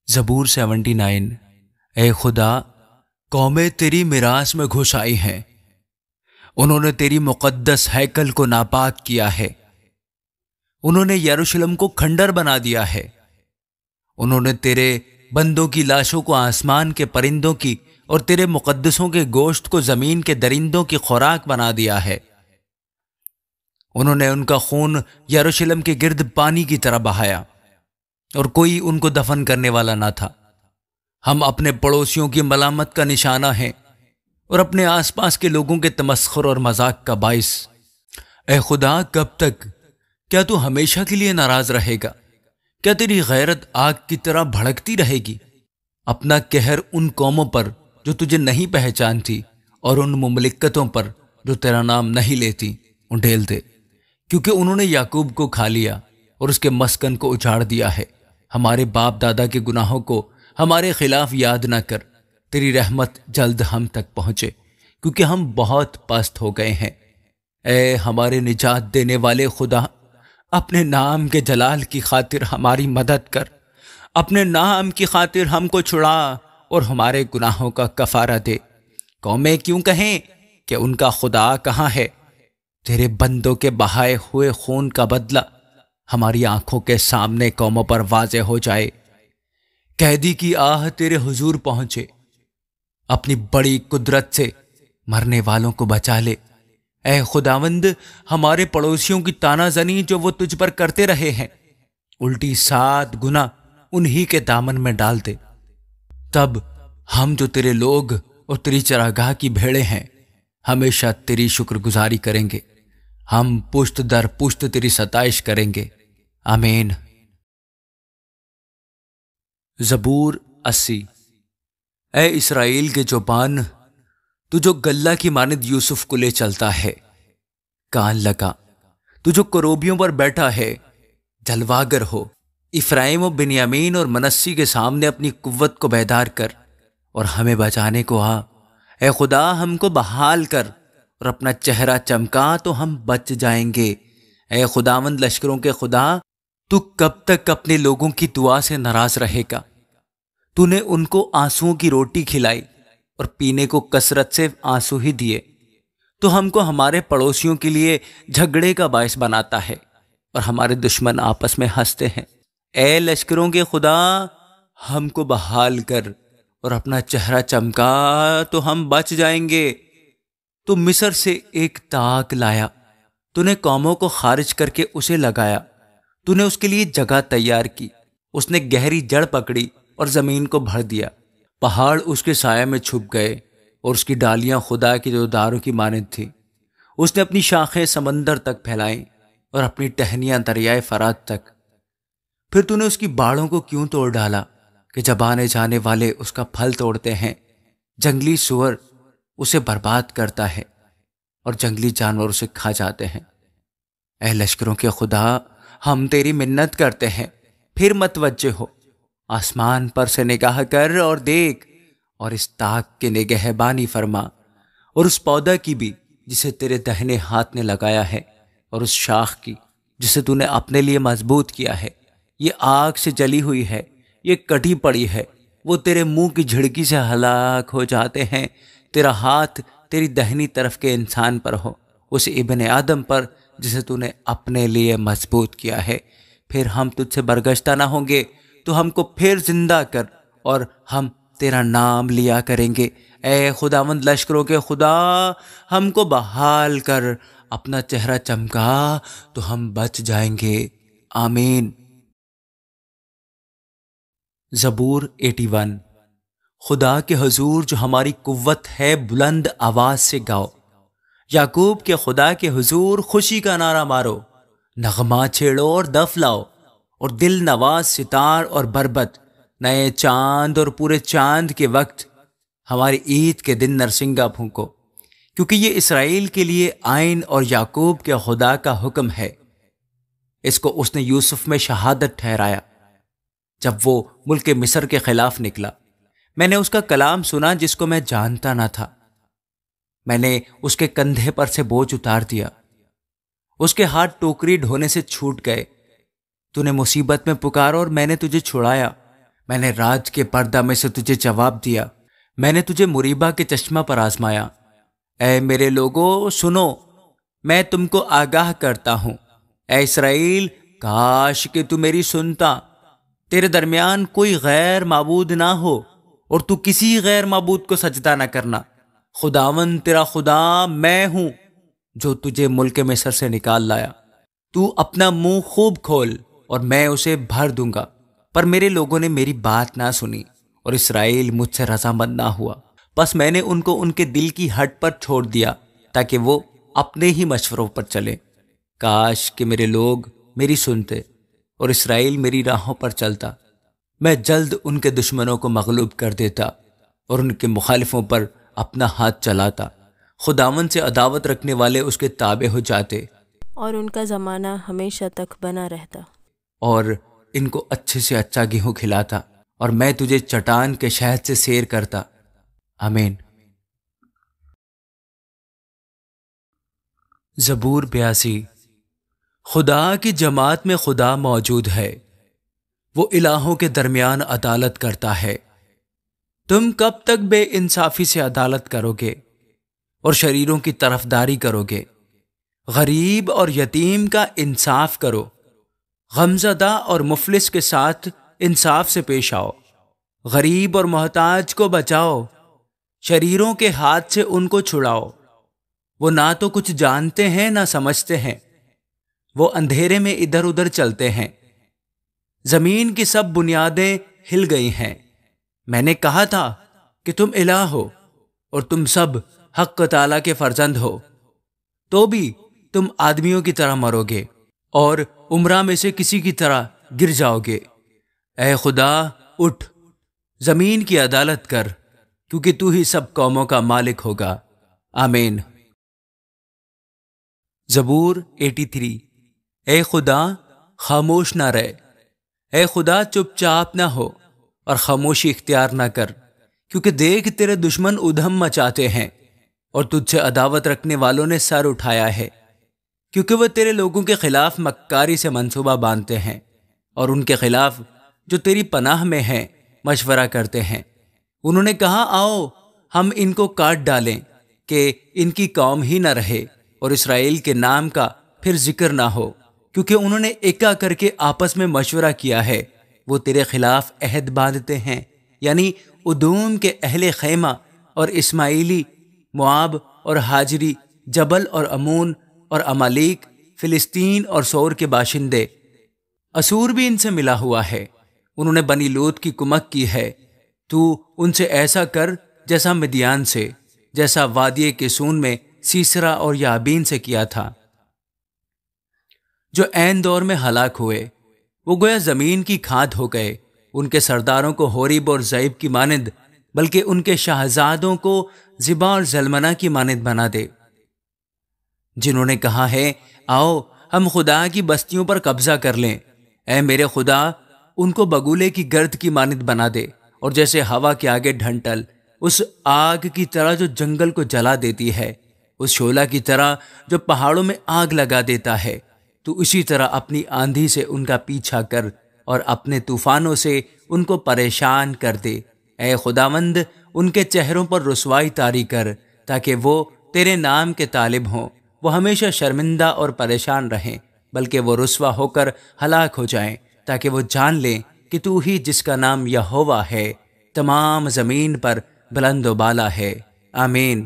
زبور 79۔ اے خدا، قومیں تیری میراث میں گھس آئی ہیں، انہوں نے تیری مقدس ہیکل کو ناپاک کیا ہے، انہوں نے یروشلم کو کھنڈر بنا دیا ہے، انہوں نے تیرے بندوں کی لاشوں کو آسمان کے پرندوں کی اور تیرے مقدسوں کے گوشت کو زمین کے درندوں کی خوراک بنا دیا ہے۔ انہوں نے ان کا خون یروشلم کے گرد پانی کی طرح بہایا اور کوئی ان کو دفن کرنے والا نہ تھا۔ ہم اپنے پڑوسیوں کی ملامت کا نشانہ ہیں اور اپنے آس پاس کے لوگوں کے تمسخر اور مذاق کا باعث۔ اے خدا، کب تک؟ کیا تو ہمیشہ کے لیے ناراض رہے گا؟ کیا تیری غیرت آگ کی طرح بھڑکتی رہے گی؟ اپنا قہر ان قوموں پر جو تجھے نہیں پہچانتی اور ان مملکتوں پر جو تیرا نام نہیں لیتی انڈیل دے، کیونکہ انہوں نے یعقوب کو کھا لیا اور اس کے مسکن کو اجاڑ دیا ہے۔ ہمارے باپ دادا کے گناہوں کو ہمارے خلاف یاد نہ کر، تیری رحمت جلد ہم تک پہنچے، کیونکہ ہم بہت پست ہو گئے ہیں۔ اے ہمارے نجات دینے والے خدا، اپنے نام کے جلال کی خاطر ہماری مدد کر، اپنے نام کی خاطر ہم کو چھڑا اور ہمارے گناہوں کا کفارہ دے۔ قومیں کیوں کہیں کہ ان کا خدا کہاں ہے؟ تیرے بندوں کے بہائے ہوئے خون کا بدلہ ہماری آنکھوں کے سامنے قوموں پر واضح ہو جائے۔ قیدی کی آہ تیرے حضور پہنچے، اپنی بڑی قدرت سے مرنے والوں کو بچا لے۔ اے خداوند، ہمارے پڑوسیوں کی تانا زنی جو وہ تجھ پر کرتے رہے ہیں، الٹی 7 گنا انہی کے دامن میں ڈال دے۔ تب ہم جو تیرے لوگ اور تیری چراگاہ کی بھیڑیں ہیں ہمیشہ تیری شکر گزاری کریں گے، ہم پشت در پشت تیری ستائش کریں گے۔ آمین۔ زبور 80۔ اے اسرائیل کے چوپان، تو جو گلہ کی مانند یوسف کو لے چلتا ہے، کان لگا، تو جو کروبیوں پر بیٹھا ہے، جلواگر ہو۔ افرائیم و بنیامین اور منسی کے سامنے اپنی قوت کو بیدار کر اور ہمیں بچانے کو آ۔ اے خدا، ہم کو بحال کر اور اپنا چہرہ چمکا تو ہم بچ جائیں گے۔ اے خداوند لشکروں کے خدا، تو کب تک اپنے لوگوں کی دعا سے ناراض رہے گا؟ تو نے ان کو آنسوؤں کی روٹی کھلائی اور پینے کو کثرت سے آنسو ہی دیے، تو ہم کو ہمارے پڑوسیوں کے لیے جھگڑے کا باعث بناتا ہے اور ہمارے دشمن آپس میں ہنستے ہیں۔ اے لشکروں کے خدا، ہم کو بحال کر اور اپنا چہرہ چمکا تو ہم بچ جائیں گے۔ تو مصر سے ایک تاک لایا، تو نے قوموں کو خارج کر کے اسے لگایا، تو نے اس کے لیے جگہ تیار کی، اس نے گہری جڑ پکڑی اور زمین کو بھر دیا۔ پہاڑ اس کے سائے میں چھپ گئے اور اس کی ڈالیاں خدا کے دیوداروں کی مانند تھیں۔ اس نے اپنی شاخیں سمندر تک پھیلائیں اور اپنی ٹہنیاں دریائے فرات تک۔ پھر تو نے اس کی باڑوں کو کیوں توڑ ڈالا کہ جب آنے جانے والے اس کا پھل توڑتے ہیں؟ جنگلی سور اسے برباد کرتا ہے اور جنگلی جانور اسے کھا جاتے ہیں۔ اے لشکروں کے خدا، ہم تیری منت کرتے ہیں، پھر متوجہ ہو۔ آسمان پر سے نگاہ کر اور دیکھ، اور اس تاک کے نگہبانی فرما، اور اس پودا کی بھی جسے تیرے دہنے ہاتھ نے لگایا ہے، اور اس شاخ کی جسے تو نے اپنے لیے مضبوط کیا ہے۔ یہ آگ سے جلی ہوئی ہے، یہ کٹی پڑی ہے، وہ تیرے منہ کی جھڑکی سے ہلاک ہو جاتے ہیں۔ تیرا ہاتھ تیری دہنی طرف کے انسان پر ہو، اس ابن آدم پر جسے تو نے اپنے لیے مضبوط کیا ہے۔ پھر ہم تجھ سے برگشتہ نہ ہوں گے، تو ہم کو پھر زندہ کر اور ہم تیرا نام لیا کریں گے۔ اے خداوند لشکروں کے خدا، ہم کو بحال کر، اپنا چہرہ چمکا تو ہم بچ جائیں گے۔ آمین۔ زبور 81۔ خدا کے حضور جو ہماری قوت ہے بلند آواز سے گاؤ، یعقوب کے خدا کے حضور خوشی کا نعرہ مارو، نغمہ چھیڑو اور دف لاؤ، اور دل نواز ستار اور بربت، نئے چاند اور پورے چاند کے وقت ہماری عید کے دن نرسنگا پھونکو، کیونکہ یہ اسرائیل کے لیے آئین اور یعقوب کے خدا کا حکم ہے۔ اس کو اس نے یوسف میں شہادت ٹھہرایا جب وہ ملک مصر کے خلاف نکلا۔ میں نے اس کا کلام سنا جس کو میں جانتا نہ تھا، میں نے اس کے کندھے پر سے بوجھ اتار دیا، اس کے ہاتھ ٹوکری ڈھونے سے چھوٹ گئے۔ تو نے مصیبت میں پکارا اور میں نے تجھے چھڑایا، میں نے رات کے پردہ میں سے تجھے جواب دیا، میں نے تجھے مریبہ کے چشمہ پر آزمایا۔ اے میرے لوگو سنو، میں تم کو آگاہ کرتا ہوں۔ اے اسرائیل، کاش کہ تو میری سنتا۔ تیرے درمیان کوئی غیر معبود نہ ہو، اور تو کسی غیر معبود کو سجدہ نہ کرنا۔ خداوند تیرا خدا میں ہوں، جو تجھے ملک مصر سے نکال لایا۔ تو اپنا منہ خوب کھول اور میں اسے بھر دوں گا۔ پر میرے لوگوں نے میری بات نہ سنی، اور اسرائیل مجھ سے رضامند نہ ہوا۔ پس میں نے ان کو ان کے دل کی ہٹ پر چھوڑ دیا، تاکہ وہ اپنے ہی مشوروں پر چلے۔ کاش کہ میرے لوگ میری سنتے اور اسرائیل میری راہوں پر چلتا، میں جلد ان کے دشمنوں کو مغلوب کر دیتا اور ان کے مخالفوں پر اپنا ہاتھ چلاتا۔ خداوند سے عداوت رکھنے والے اس کے تابع ہو جاتے، اور ان کا زمانہ ہمیشہ تک بنا رہتا۔ اور ان کو اچھے سے اچھا گیہوں کھلاتا، اور میں تجھے چٹان کے شہد سے سیر کرتا۔ آمین۔ زبور 82۔ خدا کی جماعت میں خدا موجود ہے، وہ الہوں کے درمیان عدالت کرتا ہے۔ تم کب تک بے انصافی سے عدالت کرو گے اور شریروں کی طرفداری کرو گے؟ غریب اور یتیم کا انصاف کرو، غمزدہ اور مفلس کے ساتھ انصاف سے پیش آؤ۔ غریب اور محتاج کو بچاؤ، شریروں کے ہاتھ سے ان کو چھڑاؤ۔ وہ نہ تو کچھ جانتے ہیں نہ سمجھتے ہیں، وہ اندھیرے میں ادھر ادھر چلتے ہیں۔ زمین کی سب بنیادیں ہل گئی ہیں۔ میں نے کہا تھا کہ تم الہ ہو، اور تم سب حق تعالیٰ کے فرزند ہو، تو بھی تم آدمیوں کی طرح مرو گے اور عمرہ میں سے کسی کی طرح گر جاؤ گے۔ اے خدا اٹھ، زمین کی عدالت کر، کیونکہ تو ہی سب قوموں کا مالک ہوگا۔ آمین۔ زبور 83۔ اے خدا خاموش نہ رہ، اے خدا چپ چاپ نہ ہو اور خاموشی اختیار نہ کر، کیونکہ دیکھ تیرے دشمن ادھم مچاتے ہیں، اور تجھ سے عداوت رکھنے والوں نے سر اٹھایا ہے، کیونکہ وہ تیرے لوگوں کے خلاف مکاری سے منصوبہ باندھتے ہیں، اور ان کے خلاف جو تیری پناہ میں ہیں مشورہ کرتے ہیں۔ انہوں نے کہا آؤ ہم ان کو کاٹ ڈالیں کہ ان کی قوم ہی نہ رہے اور اسرائیل کے نام کا پھر ذکر نہ ہو، کیونکہ انہوں نے ایکا کر کے آپس میں مشورہ کیا ہے۔ وہ تیرے خلاف عہد باندھتے ہیں، یعنی ادوم کے اہل خیمہ اور اسماعیلی، مواب اور ہاجری، جبل اور امون اور امالیک، فلسطین اور سور کے باشندے۔ اسور بھی ان سے ملا ہوا ہے، انہوں نے بنی لوط کی کمک کی ہے۔ تو ان سے ایسا کر جیسا مدیان سے، جیسا وادی کسون میں سیسرا اور یابین سے کیا تھا، جو عین دور میں ہلاک ہوئے۔ وہ گویا زمین کی کھاد ہو گئے۔ ان کے سرداروں کو ہوریب اور زیب کی مانند، بلکہ ان کے شہزادوں کو زبا اور زلمنہ کی مانند بنا دے، جنہوں نے کہا ہے آؤ ہم خدا کی بستیوں پر قبضہ کر لیں۔ اے میرے خدا ان کو بگولے کی گرد کی مانند بنا دے، اور جیسے ہوا کے آگے ڈھنٹل، اس آگ کی طرح جو جنگل کو جلا دیتی ہے، اس شعلہ کی طرح جو پہاڑوں میں آگ لگا دیتا ہے۔ تو اسی طرح اپنی آندھی سے ان کا پیچھا کر اور اپنے طوفانوں سے ان کو پریشان کر دے۔ اے خداوند ان کے چہروں پر رسوائی طاری کر، تاکہ وہ تیرے نام کے طالب ہوں۔ وہ ہمیشہ شرمندہ اور پریشان رہیں، بلکہ وہ رسوا ہو کر ہلاک ہو جائیں، تاکہ وہ جان لیں کہ تو ہی جس کا نام یہوہ ہے، تمام زمین پر بلند و بالا ہے۔ آمین۔